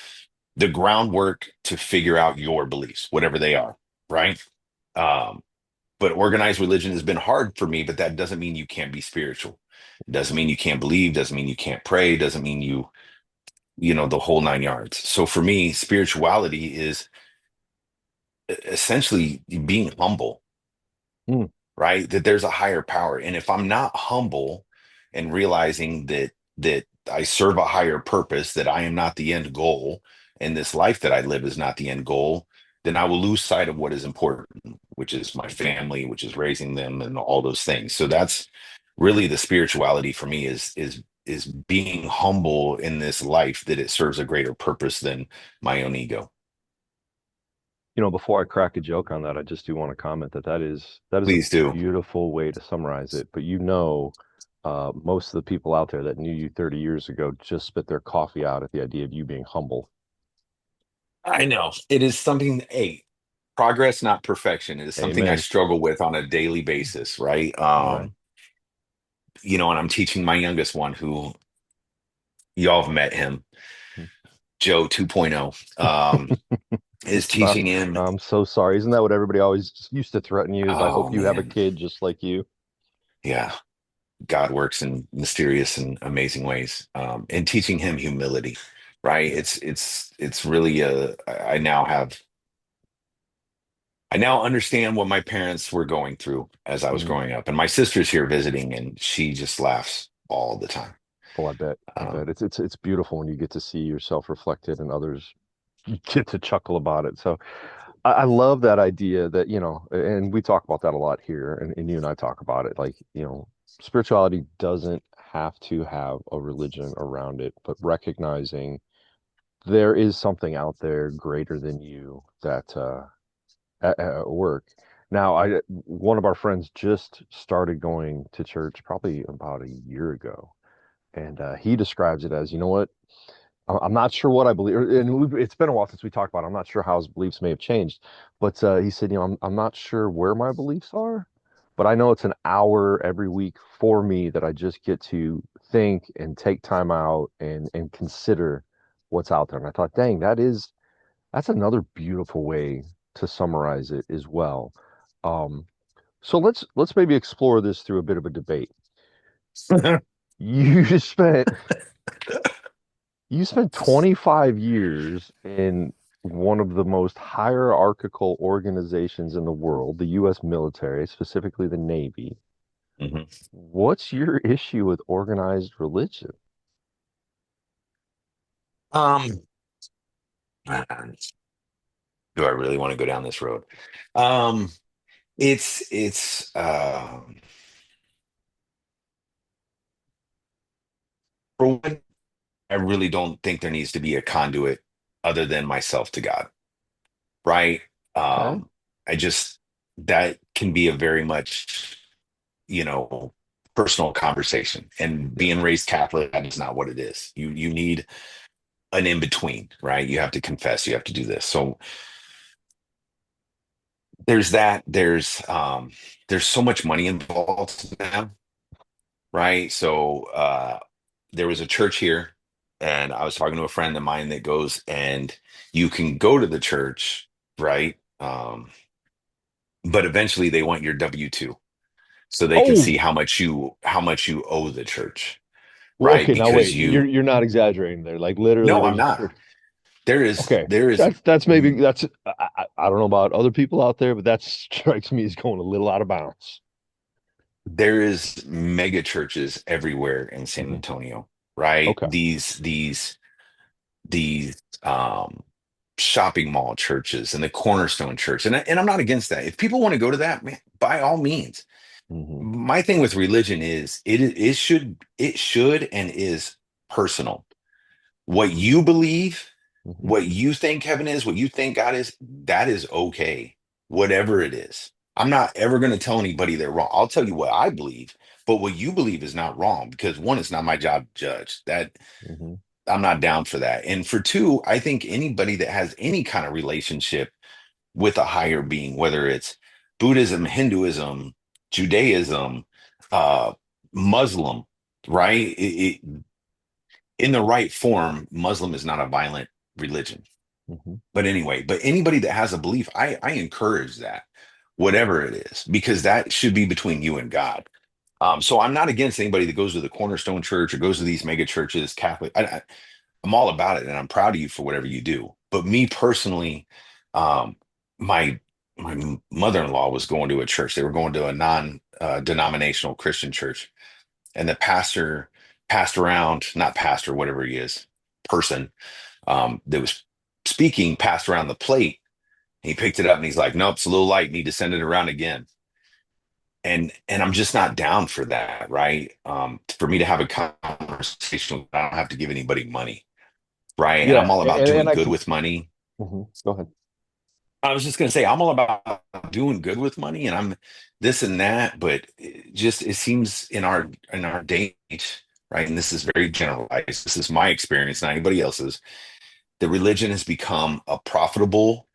groundwork to figure out your beliefs, whatever they are, right? Um, but organized religion has been hard for me, but that doesn't mean you can't be spiritual. It doesn't mean you can't believe, doesn't mean you can't pray, doesn't mean the whole 9 yards. So for me, spirituality is essentially being humble, mm. right? That there's a higher power. And if I'm not humble and realizing that I serve a higher purpose, that I am not the end goal, and this life that I live is not the end goal, then I will lose sight of what is important, which is my family, which is raising them and all those things. So that's really the spirituality for me is being humble in this life that it serves a greater purpose than my own ego. Before I crack a joke on that, I just do want to comment that is a Please do. beautiful way to summarize it. But most of the people out there that knew you 30 years ago just spit their coffee out at the idea of you being humble. I know it is something, hey, progress, not perfection. It is something I Amen. struggle with on a daily basis, right? Right. And I'm teaching my youngest one who y'all have met him, Joe 2.0, is Uh, teaching him, I'm so sorry. Isn't that what everybody always used to threaten you? Is I oh hope you have a man, kid just like you. yeah, God works in mysterious and amazing ways. And teaching him humility, right? Yeah. It's really I now understand what my parents were going through as I was Mm. growing up. And my sister's here visiting and she just laughs all the time. Oh, I bet. I bet Um, it's beautiful when you get to see yourself reflected and others get to chuckle about it. So I love that idea that, and we talk about that a lot here, and you and I talk about it. Like, spirituality doesn't have to have a religion around it, but recognizing there is something out there greater than you that at work. Now, one of our friends just started going to church probably about a year ago, and he describes it as, you know what? I'm not sure what I believe, and it's been a while since we talked about it. I'm not sure how his beliefs may have changed, but he said, I'm not sure where my beliefs are, but I know it's an hour every week for me that I just get to think and take time out and consider what's out there. And I thought, dang, that's another beautiful way to summarize it as well. Um, so let's maybe explore this through a bit of a debate. You spent You spent 25 years in one of the most hierarchical organizations in the world, the U.S. military, specifically the Navy. mhm. What's your issue with organized religion? Um, do I really want to go down this road? Um, it's for one, I really don't think there needs to be a conduit other than myself to God, right? Okay. Um, I just that can be a very much, you know, personal conversation. And Yeah. being raised Catholic, that is not what it is. You need an in between, right? You have to confess, you have to do this. So there's that. There's so much money involved now, right? So there was a church here, and I was talking to a friend of mine that goes, and you can go to the church, right? But eventually they want your W-2 so they can see Oh, how much you owe the church. Well, right? okay, now Because wait, you, you're not exaggerating there. Like literally, no, I'm there's a not. church. There is, Okay, there is, that's maybe that's I don't know about other people out there, but that strikes me as going a little out of bounds. there is mega churches everywhere in San Hmm. Antonio, right? Okay. These shopping mall churches and the Cornerstone Church, and I'm not against that. If people want to go to that, man, by all means. Hmm. My thing with religion is it should and is personal. What you believe, Hmm. what you think heaven is, what you think God is, that is okay, whatever it is. I'm not ever going to tell anybody they're wrong. I'll tell you what I believe, but what you believe is not wrong because one, it's not my job to judge. That Hmm. I'm not down for that. And for two, I think anybody that has any kind of relationship with a higher being, whether it's Buddhism, Hinduism, Judaism, uh, Muslim, right? In the right form, Muslim is not a violent religion. Hmm. But anyway, but anybody that has a belief, I encourage that, whatever it is, because that should be between you and God. So I'm not against anybody that goes to the Cornerstone Church or goes to these mega churches, Catholic. I'm all about it, and I'm proud of you for whatever you do. But me personally, um, my my mother-in-law was going to a church. They were going to a non-denominational Christian church, and the pastor passed around, not pastor, whatever he is, person that was speaking, passed around the plate. He picked it up and he's like, "Nope, it's a little light. Need to send it around again." And I'm just not down for that, right? For me to have a conversation, I don't have to give anybody money, right? And I'm Yeah, all about and doing I good can. with money. Mhm. Go ahead. I was just gonna say I'm all about doing good with money, and I'm this and that, but it seems in our day, right? And this is very generalized. This is my experience, not anybody else's. The religion has become a profitable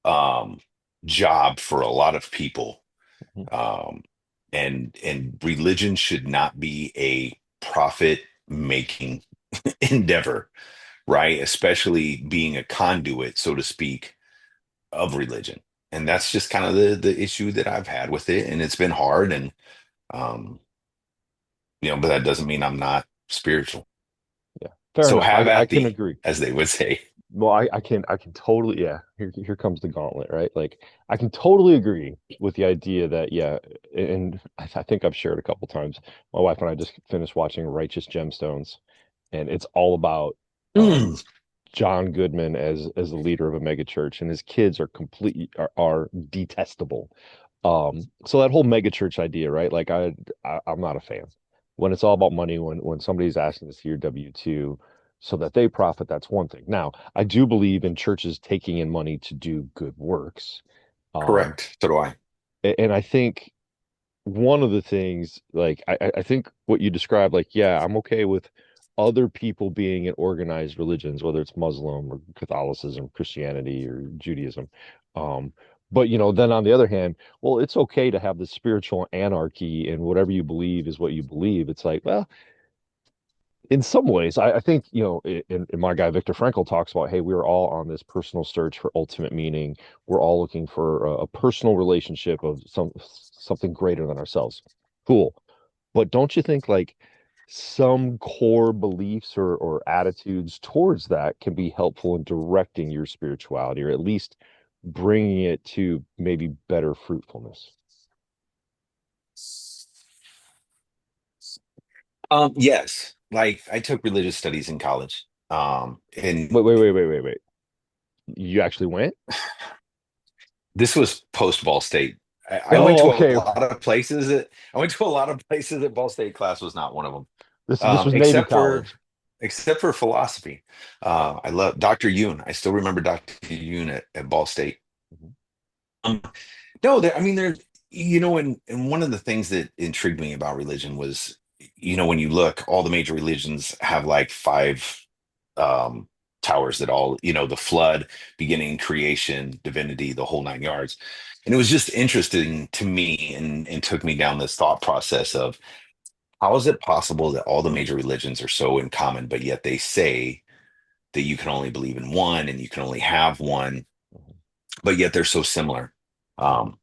um, job for a lot of people, Mhm. um, and religion should not be a profit making endeavor, right? Especially being a conduit, so to speak, of religion. And that's just kind of the issue that I've had with it, and it's been hard. And um, but that doesn't mean I'm not spiritual. Yeah, fair So enough. have I at can thee, agree. as they would say. Well, I can totally, yeah. Here comes the gauntlet, right? Like, I can totally agree with the idea that, yeah, and I think I've shared a couple times. My wife and I just finished watching Righteous Gemstones, and it's all about Mm, John Goodman as the leader of a mega church, and his kids are completely are detestable. So that whole mega church idea, right? Like I'm not a fan. When it's all about money, when somebody's asking to see your W-2 so that they profit, that's one thing. Now, I do believe in churches taking in money to do good works. Um, correct. So do I. and I think one of the things, like I think what you described, like, yeah, I'm okay with other people being in organized religions, whether it's Muslim or Catholicism, Christianity or Judaism. Um, but then on the other hand, well, it's okay to have the spiritual anarchy and whatever you believe is what you believe. It's like, well, in some ways, I think, in my guy Viktor Frankl talks about, hey, we're all on this personal search for ultimate meaning. We're all looking for a personal relationship of something greater than ourselves. Cool. But don't you think like some core beliefs or attitudes towards that can be helpful in directing your spirituality, or at least bringing it to maybe better fruitfulness? Yes, like I took religious studies in college. And Wait, wait, wait, wait, wait, wait. You actually went? this was post Ball State. I went Oh, to a okay. lot of places that I went to a lot of places that Ball State class was not one of them. This was Navy Except for college. philosophy. I love Dr. Yoon. I still remember Dr. Yoon at Ball State. Mhm. Um, no, I mean, there's, and one of the things that intrigued me about religion was, when you look, all the major religions have like five um, towers that all, the flood, beginning, creation, divinity, the whole nine yards. And it was just interesting to me and took me down this thought process of how is it possible that all the major religions are so in common, but yet they say that you can only believe in one and you can only have one, Mhm. but yet they're so similar,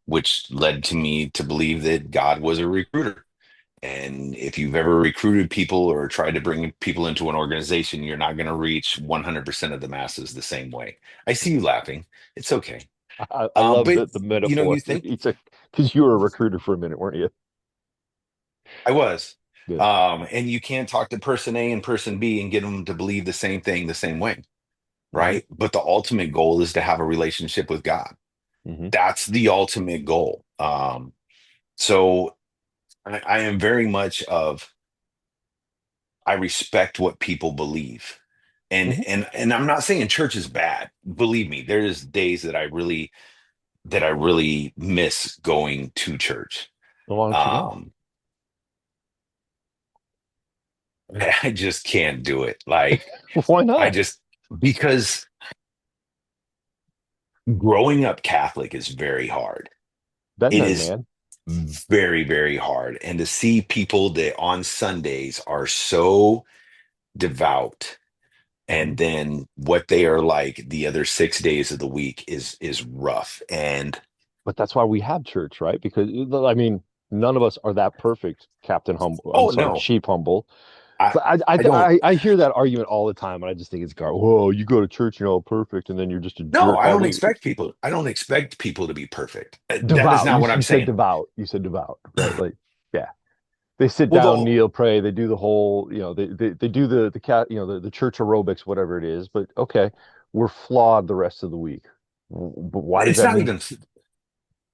which led to me to believe that God was a recruiter. And if you've ever recruited people or tried to bring people into an organization, you're not going to reach 100% of the masses the same way. I see you laughing. It's okay. I love But the you metaphor. think It's a because you were a recruiter for a minute, weren't you? I was. Good. And you can't talk to person A and person B and get them to believe the same thing the same way, Hmm. right? But the ultimate goal is to have a relationship with God. Hmm. That's the ultimate goal. So I am very much of I respect what people believe. Hmm. And I'm not saying church is bad. Believe me, there's days that I really miss going to church. Well, why don't you go? Um I just can't do it. Like Why I not? just because growing up Catholic is very hard. Been It there, is man. very, very hard. And to see people that on Sundays are so devout Hmm. and then what they are like the other 6 days of the week is rough. And But that's why we have church, right? Because I mean, none of us are that perfect, Captain Humble. I'm oh sorry, no, Sheep Humble. I But I, I don't I hear that argument all the time, and I just think it's gar. Whoa, you go to church, you're all perfect, and then you're just a no, jerk all the I don't expect people to be perfect. That is devout. not what You I'm said saying. devout. You said devout, right? Like, yeah, they sit Well, down, the kneel, pray. They do the whole, they do the cat, the church aerobics, whatever it is. But okay, we're flawed the rest of the week. But why does it's that not mean? even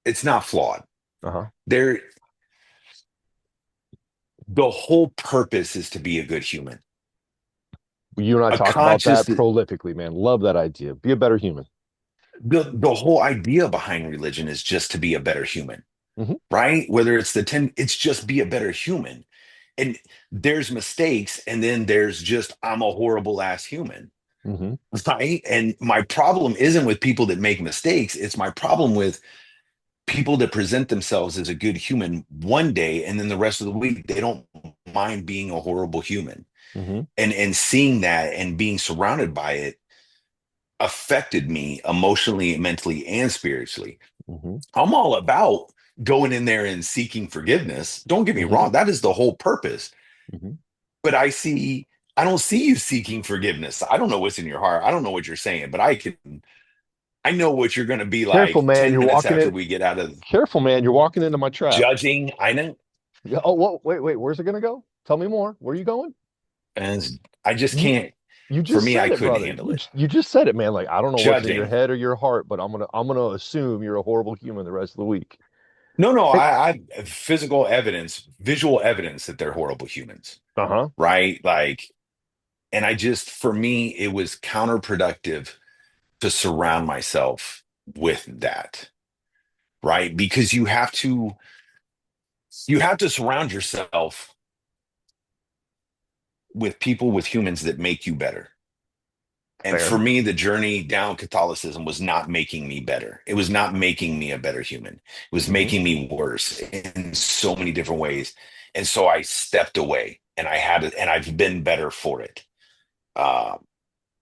it's not flawed. Uh-huh. There the whole purpose is to be a good human. You and I A talk about conscious that prolifically, man. Love that idea. Be a better human. the whole idea behind religion is just to be a better human, Hmm. right? Whether it's the 10, it's just be a better human. And there's mistakes, and then there's just I'm a horrible ass human, Hmm. right? And my problem isn't with people that make mistakes. It's my problem with people that present themselves as a good human one day, and then the rest of the week they don't mind being a horrible human. Hmm. And seeing that and being surrounded by it affected me emotionally, mentally, and spiritually. Hmm. I'm all about going in there and seeking forgiveness. Don't get me Hmm. wrong, that is the whole purpose. Hmm. But I don't see you seeking forgiveness. I don't know what's in your heart. I don't know what you're saying, but I know what you're going to be Careful, like man. 10 You're minutes walking after in. we get out of Careful, man. You're walking into my trap. judging. I know. Yeah. Oh, whoa, wait, wait. Where's it gonna go? Tell me more. Where are you going? And I just You can't, you for just me, I said it, couldn't brother. handle it. You just said it, man. Like I don't know what's in your Judging. head or your heart, but I'm gonna assume you're a horrible human the rest of the week. No, no, Hey, I physical evidence, visual evidence that they're horrible humans, uh-huh. right? Like, and I just, for me, it was counterproductive to surround myself with that, right? Because you have to surround yourself with people, with humans that make you better. And for Fair. me, the journey down Catholicism was not making me better. It was not making me a better human. It was Hmm. making me worse in so many different ways. And so I stepped away and I had it, and I've been better for it. Uh,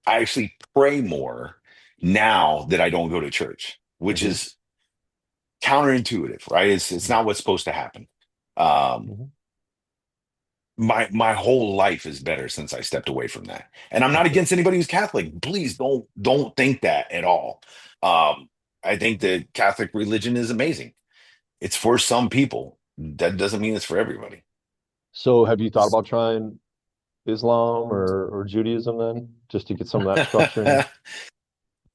I actually pray more now that I don't go to church, which Hmm. is counterintuitive, right? It's not what's supposed to happen. Um, Hmm. my whole life is better since I stepped away from that. And I'm not That's good. against anybody who's Catholic. Please don't think that at all. I think the Catholic religion is amazing. It's for some people. That doesn't mean it's for everybody. So have you thought about trying Islam or Judaism then, just to get some of that structuring?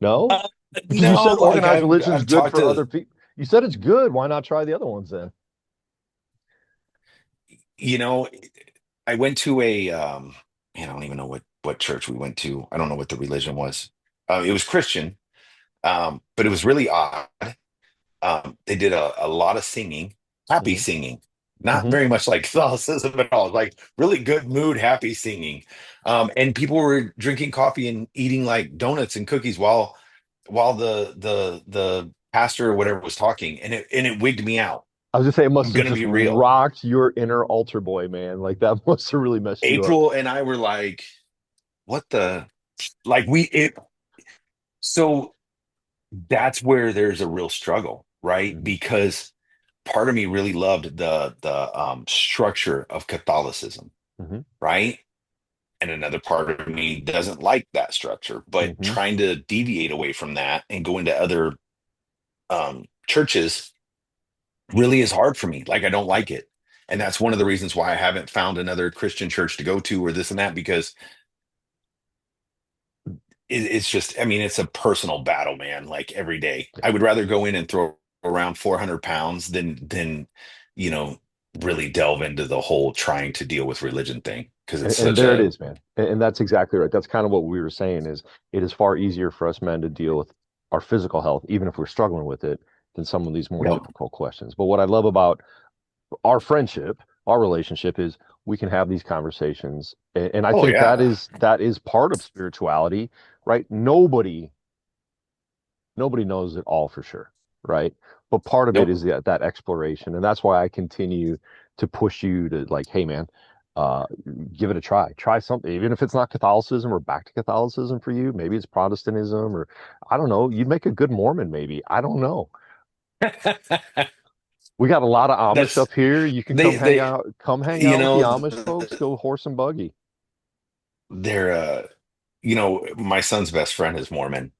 No? Uh, Because you no, said like organized religion is I've good talked for to, other people. You said it's good. Why not try the other ones then? you know, I went to a man, I don't even know what church we went to. I don't know what the religion was. It was Christian, but it was really odd. They did a lot of singing, happy Hmm. singing, not Hmm. very much like Catholicism at all, like really good mood, happy singing. And people were drinking coffee and eating like donuts and cookies while the pastor or whatever was talking, and it wigged me out. I was just saying it I'm must have gonna just be real. rocked your inner altar boy, man. Like that must have really messed you up. April and I were like, what the like we it so that's where there's a real struggle, right? Hmm. Because part of me really loved the structure of Catholicism, Hmm. right? And another part of me doesn't like that structure, but Hmm. trying to deviate away from that and go into other churches really is hard for me. Like I don't Yeah. like it. And that's one of the reasons why I haven't found another Christian church to go to or this and that, because it's just, I mean, it's a personal battle, man, like every day. I would rather go in and throw around 400 pounds than, you know, really delve into the whole trying to deal with religion thing because it's And such there it a, is, man. And that's exactly right. That's kind of what we were saying is it is far easier for us men to deal with our physical health, even if we're struggling with it, than some of these more yep. difficult questions. But what I love about our friendship, our relationship is we can have these conversations. And I Oh, think yeah. that is part of spirituality, right? Nobody knows it all for sure, right? But part of it Nope. is that exploration, and that's why I continue to push you to like, hey, man, uh, give it a try. Try something, even if it's not Catholicism or back to Catholicism for you. Maybe it's Protestantism, or I don't know. You'd make a good Mormon, maybe. I don't know. We got a lot of Amish That's, up here. You can come hang they, out. Come hang you out with the know, Amish folks. Go horse and buggy. they're, my son's best friend is Mormon. And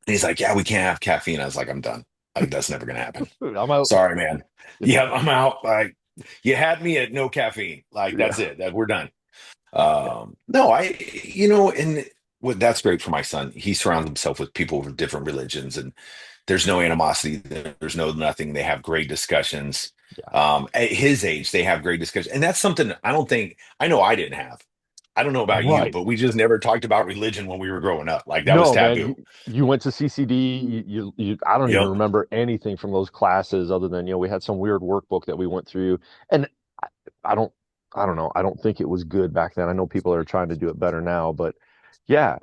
he's like, yeah, we can't have caffeine. I was like, I'm done. Like, that's never going to happen. I'm out. Sorry, man. Yeah, I'm out. Like, you had me at no caffeine. Like, that's Yeah, it. That we're done. yeah, No, and what that's great for my son. He surrounds himself with people with different religions, and there's no animosity. There's no nothing. They have great discussions. yeah. At his age, they have great discussions, and that's something I don't think I know I didn't have. I don't know about you, Right. but we just never talked about religion when we were growing up. Like that was No, man, taboo. you went to CCD. I don't even Yep. remember anything from those classes other than, we had some weird workbook that we went through. And I, I don't, I don't know. I don't think it was good back then. I know people are trying to do it better now, but yeah,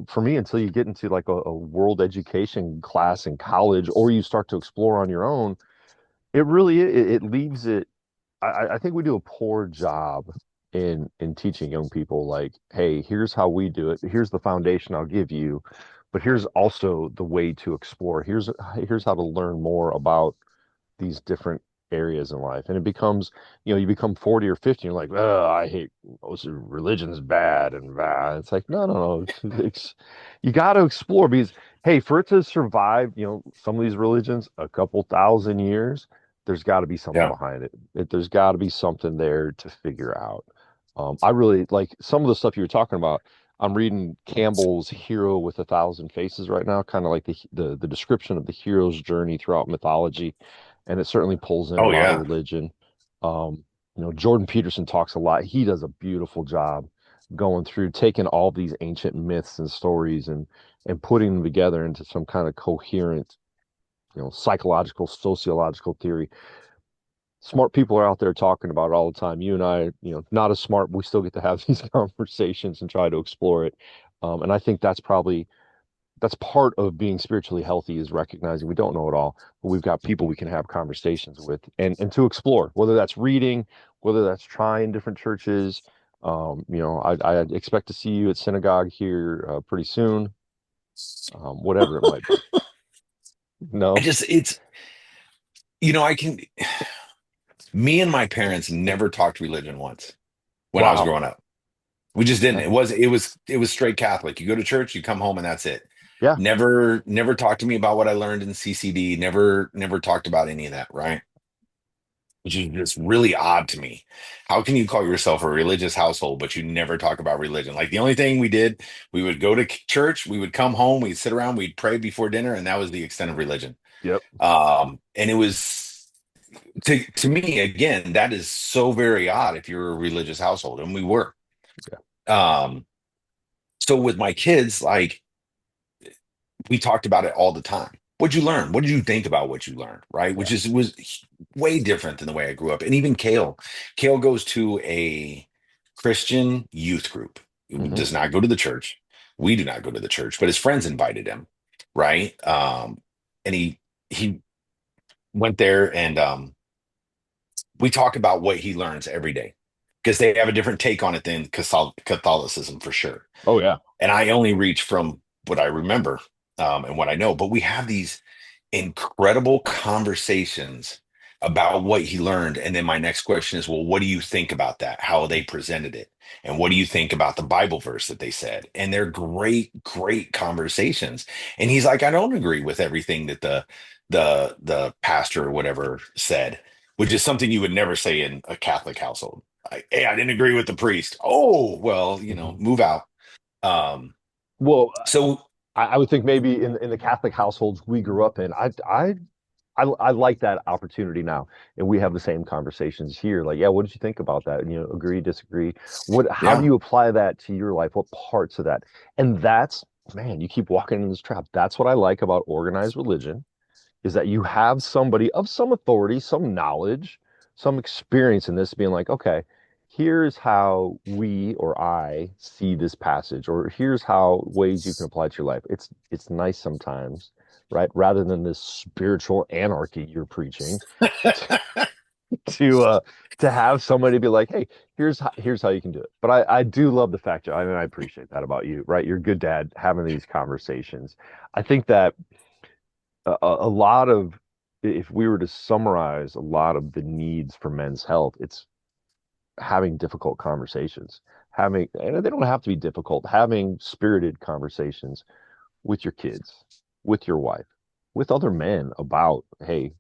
for me, until you get into like a world education class in college or you start to explore on your own, it leaves it. I think we do a poor job in teaching young people like, hey, here's how we do it. Here's the foundation I'll give you, but here's also the way to explore. Here's how to learn more about these different areas in life. And it becomes, you become 40 or 50, and you're like, oh, I hate religion's bad and bad. It's like, no, no, no. You got to explore because, hey, for it to survive, some of these religions, a couple thousand years, there's got to be something Yeah. behind it. There's got to be something there to figure out. I really like some of the stuff you were talking about. I'm reading Campbell's Hero with a Thousand Faces right now, kind of like the description of the hero's journey throughout mythology, and it certainly pulls in a Oh lot of yeah. religion. Jordan Peterson talks a lot. He does a beautiful job going through taking all these ancient myths and stories and putting them together into some kind of coherent, psychological, sociological theory. Smart people are out there talking about it all the time. You and I, not as smart, but we still get to have these conversations and try to explore it. And I think that's part of being spiritually healthy is recognizing we don't know it all, but we've got people we can have conversations with and to explore, whether that's reading, whether that's trying different churches. I expect to see you at synagogue here pretty soon, whatever it might be. I No, just it's I can me and my parents never talked religion once when I was wow, growing up. We just didn't. that, It was straight Catholic. You go to church, you come home, and that's it. yeah, Never talked to me about what I learned in CCD. Never talked about any of that, right? Which is just really odd to me. How can you call yourself a religious household, but you never talk about religion? Like the only thing we did, we would go to church, we would come home, we'd sit around, we'd pray before dinner, and that was the extent of religion. yep, And it was to me, again, that is so very odd if you're a religious household, and we were. yeah, Um, so with my kids, like we talked about it all the time. What'd you learn? What did you think about what you learned? Right. yeah, Which was way different than the way I grew up. And even Kale goes to a Christian youth group. He hmm, does not go to the church. We do not go to the church, but his friends invited him. Right. And he went there and we talk about what he learns every day because they have a different take on it than Catholicism for sure. oh yeah, And I only reach from what I remember and what I know, but we have these incredible conversations about what he learned. And then my next question is, well, what do you think about that? How they presented it? And what do you think about the Bible verse that they said? And they're great, great conversations. And he's like, I don't agree with everything that the pastor or whatever said, which is something you would never say in a Catholic household. Like, hey, I didn't agree with the priest. Oh, well, Mhm. move out. Um, Well, so I would think maybe in the Catholic households we grew up in, I like that opportunity now, and we have the same conversations here. Like, yeah, what did you think about that? And, agree, disagree. How do yeah. you apply that to your life? What parts of that? And that's, man, you keep walking in this trap. That's what I like about organized religion is that you have somebody of some authority, some knowledge, some experience in this being like, okay, here's how we or I see this passage, or here's how ways you can apply it to your life. It's nice sometimes, right? Rather than this spiritual anarchy you're preaching, to uh to have somebody be like, hey, here's how you can do it. But I do love the fact, I mean, I appreciate that about you, right? You're a good dad having these conversations. I think that a lot of, if we were to summarize a lot of the needs for men's health, it's having difficult conversations, having, and they don't have to be difficult, having spirited conversations with your kids, with your wife, with other men about, hey,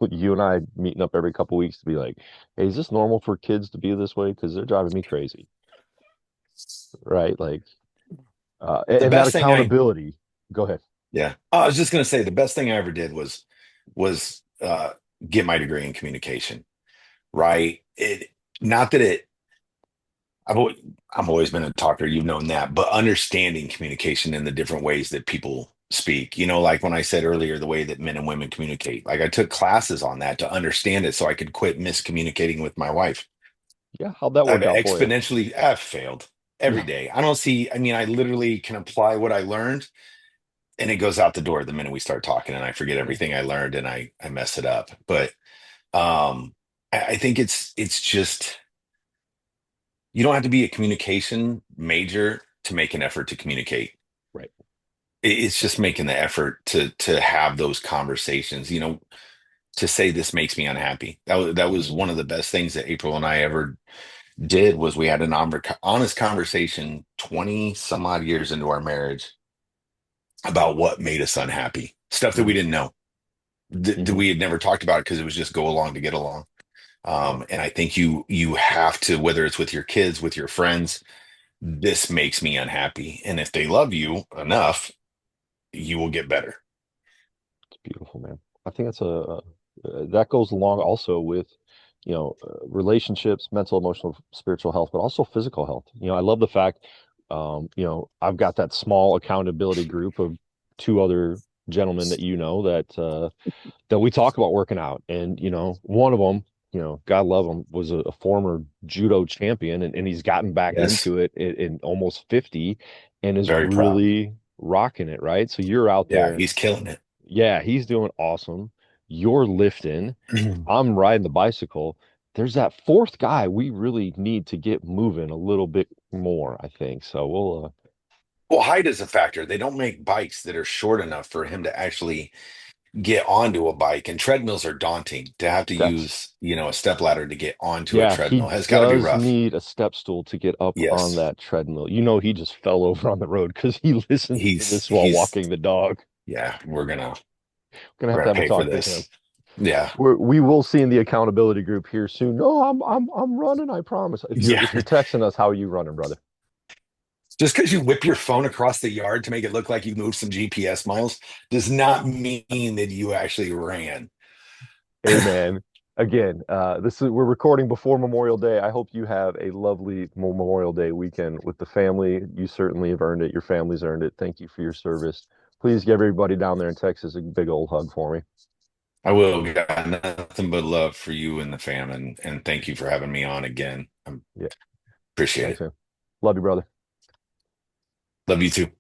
you and I meeting up every couple weeks to be like, hey, is this normal for kids to be this way? Because they're driving me crazy, right? Like, The and that best thing I accountability. Go ahead. Yeah. Oh, I was just gonna say the best thing I ever did was get my degree in communication. Right. It not that it I've always, I've always been a talker, you've known that, but understanding communication in the different ways that people speak. Like when I said earlier, the way that men and women communicate. Like I took classes on that to understand it so I could quit miscommunicating with my wife. Yeah, how'd that I've work out for you? exponentially I've failed every Yeah. day. I mean, I literally can apply what I learned and it goes out the door the minute we start talking and I forget Yeah. everything I learned and I mess it up. But um I think it's just you don't have to be a communication major to make an effort to communicate. Right. It's Right. just making the effort to have those conversations, to say this makes me unhappy. That was one Mhm. of the best things that April and I ever did was we had an honest conversation 20 some odd years into our marriage about what made us unhappy. Stuff that we Mhm. didn't know. That Mhm. we had never talked about it because it was just go along to get along. Yeah. And I think you have to, whether it's with your kids, with your friends, this makes me unhappy. And if they love you enough, you will get better. It's beautiful, man. I think that goes along also with, relationships, mental, emotional, spiritual health, but also physical health. I love the fact, I've got that small accountability group of two other gentlemen that that we talk about working out. And, one of them, God love him, was a former judo champion, and he's gotten back Yes, into it in almost 50 and is very proud. really rocking it, right? So you're out Yeah, there. he's killing it. Yeah, he's doing awesome. You're lifting. I'm riding the bicycle. There's that fourth guy we really need to get moving a little bit more, I think. So Well, height is a factor. They don't make bikes that are short enough for him to actually get onto a bike, and treadmills are daunting. To have to that's, use, a step ladder to get onto a yeah, treadmill he has got to be does rough. need a step stool to get up on Yes, that treadmill. He just fell over on the road because he listens to he's this while he's walking the dog. yeah, Gonna we're have to gonna have a pay for talk to him. this. Yeah, We will see in the accountability group here soon. No, I'm running, I promise. If you're yeah. texting us, how are you running, brother? Just because you whip your phone across the yard to make it look like you moved some GPS miles does not mean that you actually ran. Hey man, again, we're recording before Memorial Day. I hope you have a lovely Memorial Day weekend with the family. You certainly have earned it. Your family's earned it. Thank you for your service. Please give everybody down there in Texas a big old hug for me. I will. Got nothing but love for you and the fam, and thank you for having me on again. I Yeah, appreciate thanks, it. man. Love you, brother. Love you too.